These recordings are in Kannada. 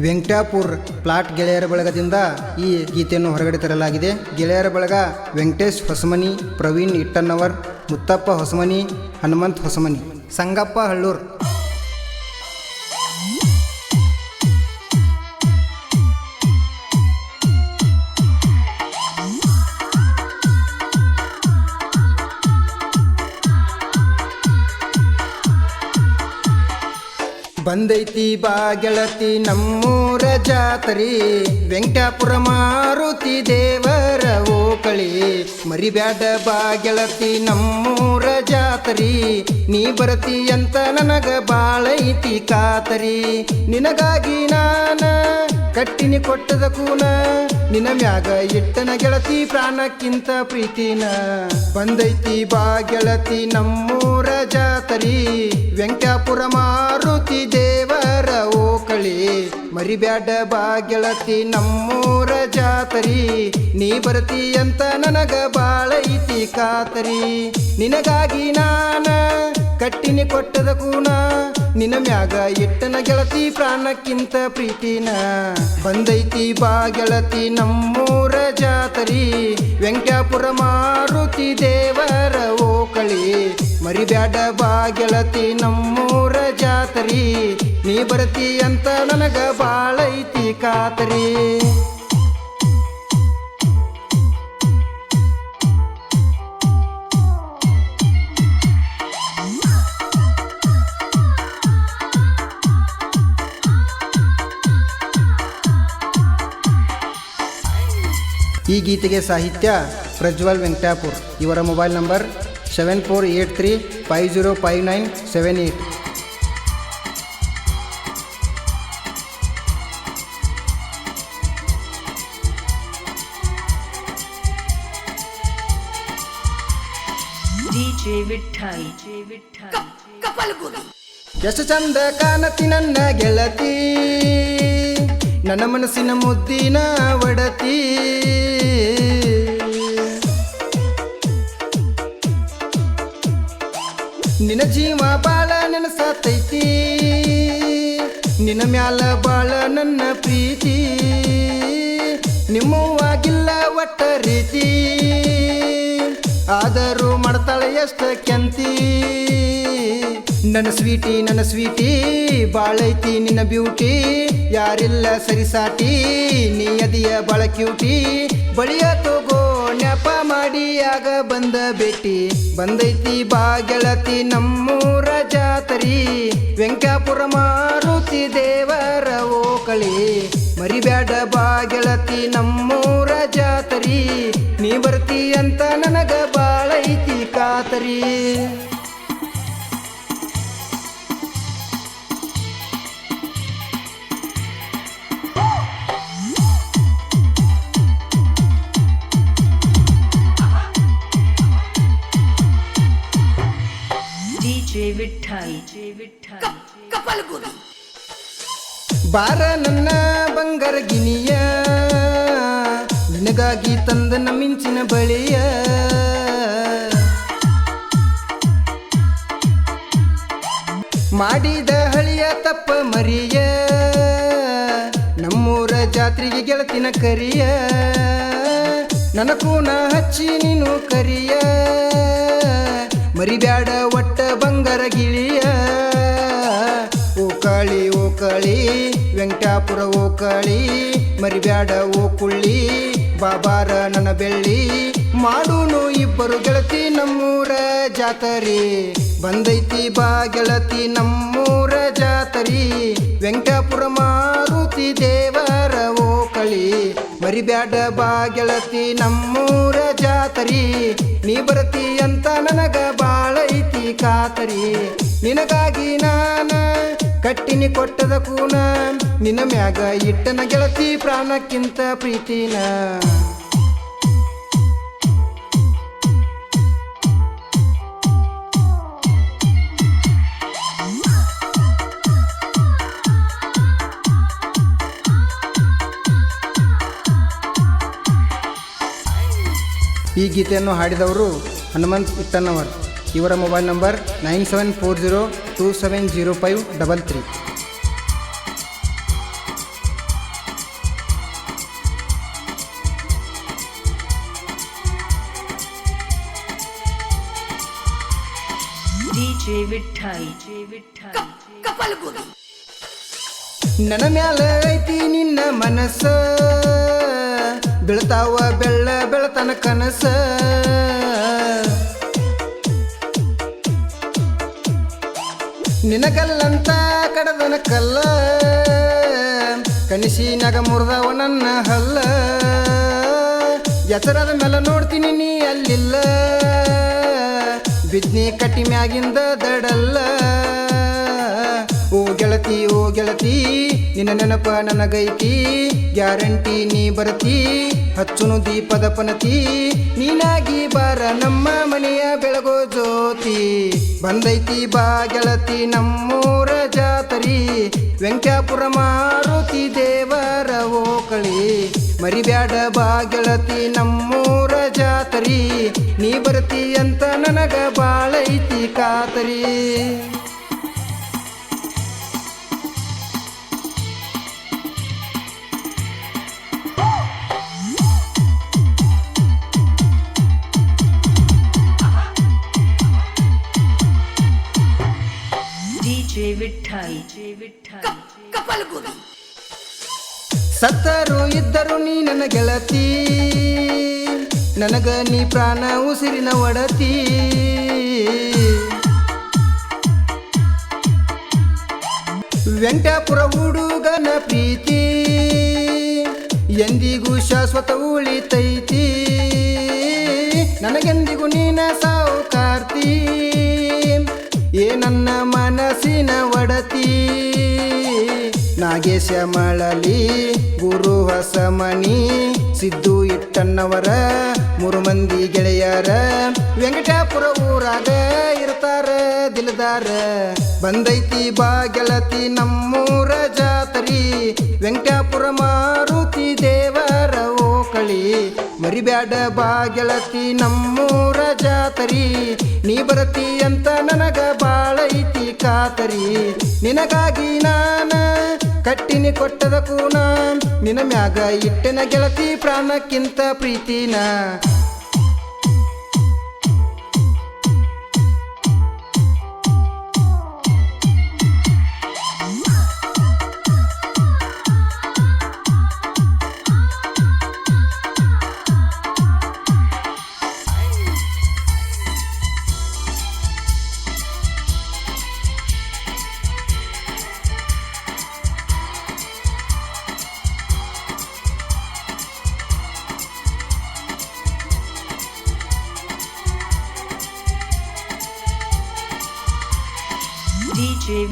ವೆಂಕಟಾಪುರ ಪ್ಲಾಟ್ ಗೆಳೆಯರ ಬಳಗದಿಂದ ಈ ಗೀತೆಯನ್ನು ಹೊರಗಡೆ ತರಲಾಗಿದೆ. ಗೆಳೆಯರ ಬಳಗ ವೆಂಕಟೇಶ್ ಹೊಸಮನಿ, ಪ್ರವೀಣ್ ಇಟ್ಟನ್ನವರ್, ಮುತ್ತಪ್ಪ ಹೊಸಮನಿ, ಹನುಮಂತ್ ಹೊಸಮನಿ, ಸಂಗಪ್ಪ ಹಳ್ಳೂರ್. ಬಂದೈತಿ ಬಾ ಗೆಳತಿ ನಮ್ಮೂರ ಜಾತ್ರಿ, ವೆಂಕಟಾಪುರ ಮಾರುತಿ ದೇವರ ಓಕಳಿ. ಮರಿಬ್ಯಾಡ ಬಾ ಗೆಳತಿ ನಮ್ಮೂರ ಜಾತ್ರಿ, ನೀ ಬರತಿ ಅಂತ ನನಗ ಬಾಳೈತಿ ಖಾತರಿ. ನಿನಗಾಗಿ ನಾನ ಕಟ್ಟಿನಿ ಕೊಟ್ಟದ ಕೂನ, ನಿನ ಮ್ಯಾಗ ಇಟ್ಟನ ಗೆಳತಿ ಪ್ರಾಣಕ್ಕಿಂತ ಪ್ರೀತಿನ. ಬಂದೈತಿ ಬಾ ಗೆಳತಿ ನಮ್ಮೂರ ಜಾತ್ರಿ, ವೆಂಕಟಾಪುರ ಮಾರುತಿ ದೇವರ ಓಕಳಿ. ಮರಿಬ್ಯಾಡ ಬಾ ಗೆಳತಿ ನಮ್ಮೂರ ಜಾತ್ರಿ, ನೀ ಬರತಿ ಅಂತ ನನಗ ಬಾಳೈತಿ ಖಾತರಿ. ನಿನಗಾಗಿ ನಾನ ಕಟ್ಟಿನಿ ಕೊಟ್ಟದ ಕೂನ, ನಿನ ಮ್ಯಾಗ ಇಟ್ಟನ ಗೆಳತಿ ಪ್ರಾಣಕ್ಕಿಂತ ಪ್ರೀತಿನ. ಬಂದೈತಿ ಬಾ ಗೆಳತಿ ನಮ್ಮೂರ ಜಾತ್ರಿ, ವೆಂಕಟಾಪುರ ಮಾರುತಿ ದೇವರ ಓಕಳಿ. ಮರಿಬ್ಯಾಡ ಬಾ ಗೆಳತಿ ನಮ್ಮೂರ ಜಾತ್ರಿ, ನೀ ಬರತಿ ಅಂತ ನನಗ ಬಾಳೈತಿ ಖಾತರಿ. ಈ ಗೀತೆಗೆ ಸಾಹಿತ್ಯ ಪ್ರಜ್ವಲ್ ವೆಂಕಟಾಪುರ್. ಇವರ ಮೊಬೈಲ್ ನಂಬರ್ 7483505978. ಎಷ್ಟು ಚಂದ ಕಾಣತಿ ನನ್ನ ಗೆಳತಿ, ನನ್ನ ಮನಸ್ಸಿನ ಮುದ್ದಿನ ಒಡತಿ. ನಿನ್ನ ಜೀವ ಬಾಳ ನೆನಸಾತೈತಿ, ನಿನ್ನ ಮ್ಯಾಲ ಬಾಳ ನನ್ನ ಪ್ರೀತಿ. ನಿಮ್ಮವಾಗಿಲ್ಲ ಒಟ್ಟ ರೀತಿ, ಆದರೂ ಮಾಡ್ತಾಳೆ ಎಷ್ಟ ಕೆಂತಿ. ನನ್ನ ಸ್ವೀಟಿ ಬಾಳೈತಿ ನಿನ್ನ ಬ್ಯೂಟಿ, ಯಾರಿಲ್ಲ ಸರಿಸಾಟಿ, ನೀ ಅದಿಯ ಬಾಳ ಕ್ಯೂಟಿ. ಬಳಿಯ ತಗೋ ನ್ಯಾಪ ಮಾಡಿ ಆಗ ಬಂದ ಭೇಟಿ. ಬಂದೈತಿ ಬಾ ಗೆಳತಿ ನಮ್ಮೂರ ಜಾತ್ರಿ, ವೆಂಕಟಾಪುರ ಮಾರುತಿ ದೇವರ ಓಕಳಿ. ಮರಿಬ್ಯಾಡ ಬಾ ಗೆಳತಿ ನಮ್ಮೂರ ಜಾತ್ರಿ, ನೀ ಬರ್ತಿ ಅಂತ ನನಗ ಬಾಳೈತಿ ಖಾತರಿ. ಬಾರ ನನ್ನ ಬಂಗಾರ ಗಿನಿಯ, ನಿನಗಾಗಿ ತಂದ ಮಿಂಚಿನ ಬಳಿಯ. ಮಾಡಿದ ಹಳಿಯ ತಪ್ಪ ಮರಿಯ, ನಮ್ಮೂರ ಜಾತ್ರೆಗೆ ಗೆಳತಿನ ಕರಿಯ. ನನಕೂನ ಹಚ್ಚಿ ನೀನು ಕರಿಯ, ಮರಿಬ್ಯಾಡ ಒಟ್ಟ ಬಂಗಾರ ಗಿಳಿಯ. ಓಕಳಿ ಓಕಳಿ ವೆಂಕಟಾಪುರ ಓಕಳಿ, ಮರಿಬ್ಯಾಡ ಓ ಕುಳ್ಳಿ, ಬಾಬಾರ ನನ್ನ ಬೆಳ್ಳಿ. ಮಾಡೂನು ಇಬ್ಬರು ಗೆಳತಿ ನಮ್ಮೂರ ಜಾತರಿ. ಬಂದೈತಿ ಬಾ ಗೆಳತಿ ನಮ್ಮೂರ ಜಾತರಿ, ವೆಂಕಟಾಪುರ ಮಾರುತಿ ದೇವರ ಓಕಳಿ. ಮರಿಬ್ಯಾಡ ಬಾ ಗೆಳತಿ ನಮ್ಮೂರ ಜಾತರಿ, ನೀ ಬರತಿ ಅಂತ ನನಗ ಬಾಳೈತಿ ಖಾತರಿ. ನಿನಗಾಗಿ ನಾನ ಕಟ್ಟಿನಿ ಕೊಟ್ಟದ ಕೂನ, ನಿನ್ನ ಮ್ಯಾಗ ಇಟ್ಟನ ಗೆಳತಿ ಪ್ರಾಣಕ್ಕಿಂತ ಪ್ರೀತಿನ. ಈ ಗೀತೆಯನ್ನು ಹಾಡಿದವರು ಹನುಮಂತ್ ಇಟ್ಟನ್ನವರ್. ಇವರ ಮೊಬೈಲ್ ನಂಬರ್ 9740270533. ವಿಠಲ್ ಕಪಲ್ಗುಡಿ. ನನ್ನ ಮ್ಯಾಲ ಐತಿ ನಿನ್ನ ಮನಸ್ಸ, ಬೆಳತಾವ ಬೆಳತನ ಕನಸ. ನಿನಗಲ್ಲಂತ ಕಡದನ ಕಲ್ಲ, ಕನಸಿನಾಗ ಮುರಿದವ ನನ್ನ ಹಲ್ಲ. ಎತ್ತರದ ಮೇಲೆ ನೋಡ್ತೀನಿ ನೀ ಅಲ್ಲಿಲ್ಲ, ಬಿದ್ನಿ ಕಟ್ಟಿ ಮ್ಯಾಗಿಂದ ದಡಲ್ಲ. ಓ ಗೆಳತಿ ನಿನ್ನ ನೆನಪ ನನಗೈತಿ, ಗ್ಯಾರಂಟಿ ನೀ ಬರತಿ, ಹಚ್ಚುನು ದೀಪದ ಪನತಿ. ನೀನಾಗಿ ಬಾರ ನಮ್ಮ ಮನೆಯ ಬೆಳಗೋ ಜ್ಯೋತಿ. ಬಂದೈತಿ ಬಾ ಗೆಳತಿ ನಮ್ಮೂರ ಜಾತರಿ, ವೆಂಕಟಾಪುರ ಮಾರುತಿ ದೇವರ ಓಕಳಿ. ಮರಿಬ್ಯಾಡ ಬಾ ಗೆಳತಿ ನಮ್ಮೂರ ಜಾತರಿ, ನೀ ಬರ್ತಿ ಅಂತ ನನಗ ಬಾಳೈತಿ ಕಾತರಿ. ವಿಠಲ್ ಕಪಲ್ಗುಡಿ. ಸತ್ತರು ಇದ್ದರು ನೀ ನನ್ನ ಗೆಳತಿ, ನನಗ ನೀ ಪ್ರಾಣ ಉಸಿರಿನ ಒಡತಿ. ವೆಂಕಟಾಪುರ ಹುಡುಗನ ಪ್ರೀತಿ ಎಂದಿಗೂ ಶಾಶ್ವತ ಉಳಿತೈತಿ. ನನಗೆಂದಿಗೂ ನೀನ ಸಾವುಕಾರ್ತಿ, ಏ ನನ್ನ ಮನಸ್ಸಿನ ಒಡತಿ. ನಾಗೇಶ ಮಳಲಿ, ಗುರು ಹೊಸಮನಿ, ಸಿದ್ದು ಇಟ್ಟನ್ನವರ 3 ಮಂದಿ ಗೆಳೆಯರ ವೆಂಕಟಾಪುರ ಊರಾಗ ಇರ್ತಾರ ದಿಲದಾರ. ಬಂದೈತಿ ಬಾ ಗೆಳತಿ ನಮ್ಮೂರ ಜಾತರಿ, ವೆಂಕಟಾಪುರ ಮಾರುತಿ ದೇವರ ಓಕಳಿ. ಮರಿಬ್ಯಾಡ ಬಾ ಗೆಳತಿ ನಮ್ಮೂರ ಜಾತರಿ, ನೀ ಬರತಿ ಅಂತ ನನಗ ಬಾಳೈತಿ ಕಾತರಿ. ನಿನಗಾಗಿ ನಾನ ಕಟ್ಟಿನಿ ಕೊಟ್ಟದ ಕೂನ, ನಿನ ಮ್ಯಾಗ ಇಟ್ಟೆನ ಗೆಳತಿ ಪ್ರಾಣಕ್ಕಿಂತ ಪ್ರೀತಿನ.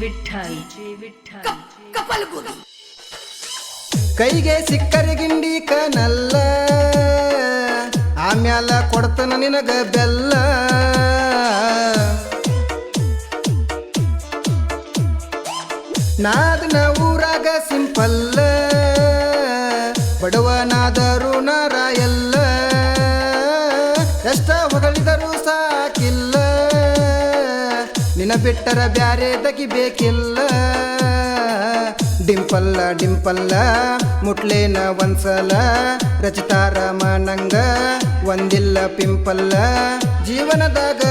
ವಿಠಲ್ ಕಪಲ್ಗುಡಿ. ಕೈಗೆ ಸಿಕ್ಕರೆ ಗಿಂಡಿ ಕನಲ್ಲ, ಆಮ್ಯಾಲ ಕೊಡ್ತನ ನಿನಗ ಬೆಲ್ಲ. ನಾದನ ಊರಾಗ ಸಿಂಪಲ್ಲ, ಬಡವನಾದರೂ ನಾರ ಎಲ್ಲ. ಎಷ್ಟ ಹೊಗಳಿದರೂ ಸಾಕಿಲ್ಲ, ನಿನ ಬಿಟ್ಟರ ಬ್ಯಾರೆ ತೆಗಿಬೇಕಿಲ್ಲ. ಡಿಂಪಲ್ಲ ಮುಟ್ಲೇನ ಒಂದ್ಸಲ, ರಚಿತಾರ ಮನಂಗ ಒಂದಿಲ್ಲ ಪಿಂಪಲ್ಲ. ಜೀವನದಾಗ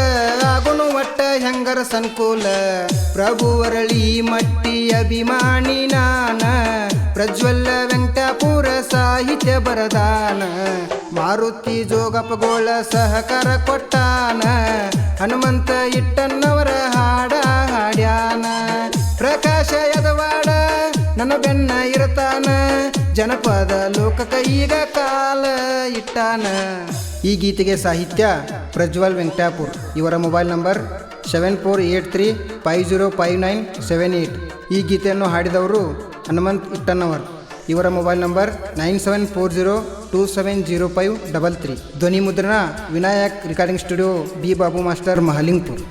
ಆಗುನು ಒಟ್ಟ ಹೆಂಗರ ಸಂಕೂಲ. ಪ್ರಭು ಅರಳಿ ಮಟ್ಟಿ ಅಭಿಮಾನಿ ನಾನ, ಪ್ರಜ್ವಲ್ಲ ವೆಂಕಟಾಪುರ ಸಾಹಿತ್ಯ ಬರದಾನ. ಮಾರುತಿ ಜೋಗಪ್ಪಗೋಳ ಸಹಕಾರ ಕೊಟ್ಟಾನ, ಹನುಮಂತ ಇಟ್ಟನ್ನವರ ಹಾಡ ಹಾಡ್ಯಾನ. ಪ್ರಕಾಶ ಯದವಾಡ ನನ್ನ ಬೆನ್ನ ಇರತಾನ, ಜನಪದ ಲೋಕಕ ಈಗ ಕಾಲ ಇಟ್ಟಾನ. ಈ ಗೀತೆಗೆ ಸಾಹಿತ್ಯ ಪ್ರಜ್ವಲ್ ವೆಂಕಟಾಪುರ್. ಇವರ ಮೊಬೈಲ್ ನಂಬರ್ 7483505978. ಈ ಗೀತೆಯನ್ನು ಹಾಡಿದವರು ಹನುಮಂತ್ ಇಟ್ಟನ್ನವರ್. ಇವರ ಮೊಬೈಲ್ ನಂಬರ್ 9740270533. ಧ್ವನಿ ಮುದ್ರಣ Vinayak recording studio, B Babu master, Mahalingpur.